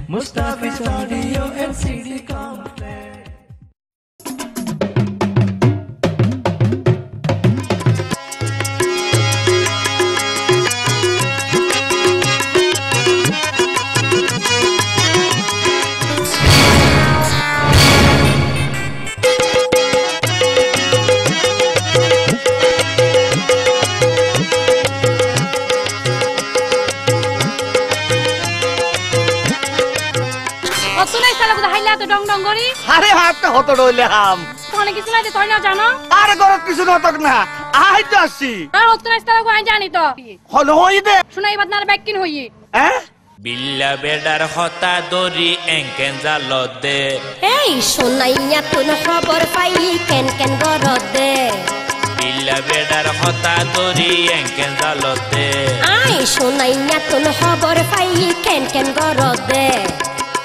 Mustafi's Audio and CD Complex. আরে হাতটা হতো ডইলে হাম ফোনে কিছু নাই তুই না জানো আরে গরত কিছু নতক না আই তো আসি আর হতো না তারা কই জানি তো হলো হই দে শুনাই বাদনার ব্যাকিন হই হ্যাঁ বিল্লা বেডার হতা দরি এঙ্কেন জালদে এই শুনাইয়া তুন খবর পাই কেন কেন গরদে বিল্লা বেডার হতা দরি এঙ্কেন জালদে আই শুনাইয়া তুন খবর পাই কেন কেন গরদে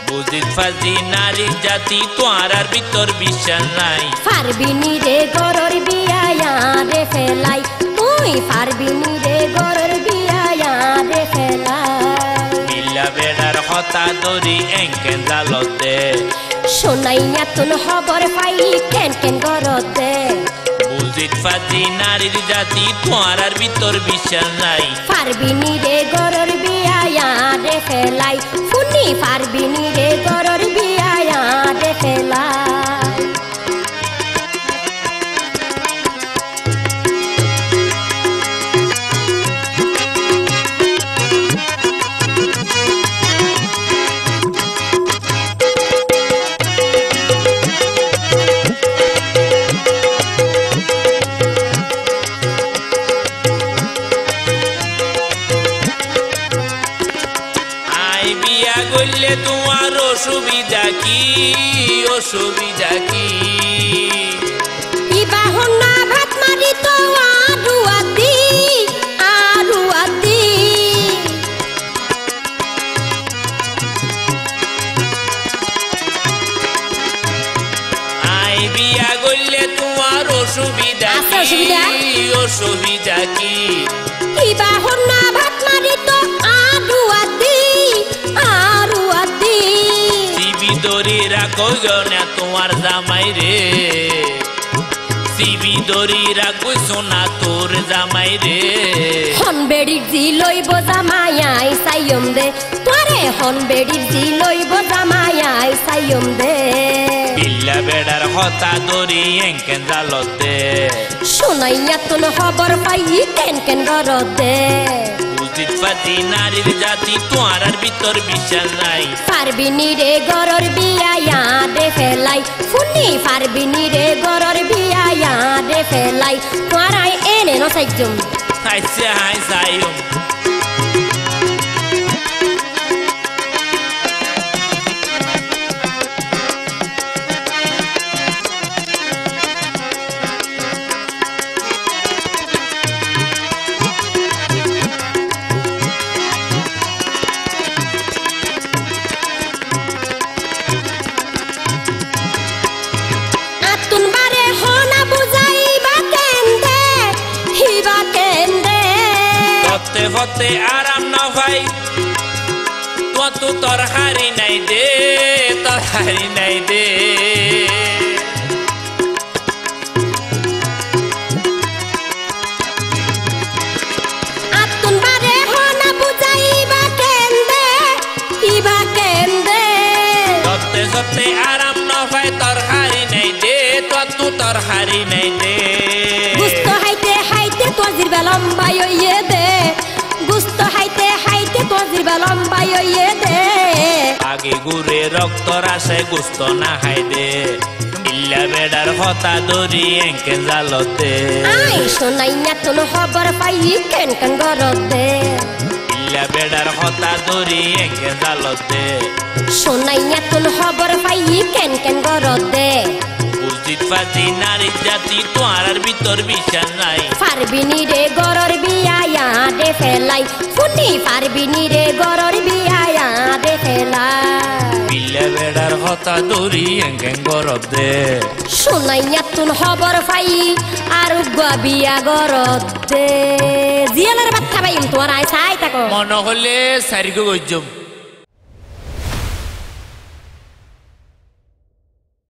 বুঝিত ফাজি নারী জাতি তোয়ার ভিতর বিশ্বাস নাই পারবিনি রে গরর বিয়া রে ফেলাই তুই পারবিনি রে গরর বিয়া রে ফেলাই বিল্লা বেডার হতা দরি এঙ্কেন জালদে শুনাইয়া তুন খবর পাই কেন কেন গরদে বুঝিত ফাজি নারীর জাতি তোয়ার ভিতর বিশ্বাস নাই পারবিনি রে গরর বিয়া রে ফেলাই ফুনি পারবিনি রে গরর বিয়া রে ফেলাই তোমার অসুবিধা কি অসুবিধা কি ইবা হন্না ভাত মারি তো আরু আদি আই বিয়া গইলে তোমার অসুবিধা কি অসুবিধা কি ইবা হন্না ভাত মারি তো আরু আদি সিবি দরি রাখো না তোমার জামাই রে সিবি দরি রাখো সোনা তোর জামাই রে হন বেড়ির জি লইব জামায়াই সাইয়ম দে তোরে হন বেড়ির জি লইব জামায়াই সাইয়ম দে বিল্লা বেড়ার হতা দরি এঙ্কেন জালতে শুনাইয়া তুন খবর পাই কেন কেন গরদে বুঝিত ফাজি নারীর জাতি তোয়ার ভিতর বিশ্বাস নাই পারবিনি রে গরর বিয়া রে ফেলাই ফুনি পারবিনি রে গরর বিয়া রে ফেলাই তোরাই এনে ন সাইজুম হাইছে হাই সাইম হতে আরাম না ভাই তো তোর হারি নাই দে তোর হারি নাই দে আতুন বারে হনা বুঝাইবা কেন্দে ইবা কেন্দে সতে সতে আরাম না ভাই তোর হারি নাই দে তো তোর হারি নাই দে গুস্ত হাইতে হাইতে তোজির বেলম্বাই হইয়ে দে গুস্ত হাইতে হাইতে তোজির বেলম্বাই হইয়ে দে আগে গুরে রক্ত রাসে গুস্ত না হাই দে বিল্লা বেড়ার হতা দরি এঙ্কেন জালতে আই শুনাইয়া তুন খবর পাই কেন কেন গরদে বিল্লা বেড়ার হতা দরি এঙ্কেন জালতে শুনাইয়া তুন খবর পাই কেন কেন গরদে বুঝিত ফাজি নারীর জাতি তোয়ার ভিতর বিশ্বাস নাই পারবিনি রে গরর বিয়া রে ফেলাই ফুনি পারবিনি রে গরর বিয়া রে ফেলাই বিল্লা বেড়ার হতা দরি এঙ্কেন গরদে শুনাইয়া তুন খবর পাই আর বিয়া গরদে জিয়ালের বাচ্চা পাইম তোমার আয় চাই থাকো মনে হলে সারিকে গজ্জম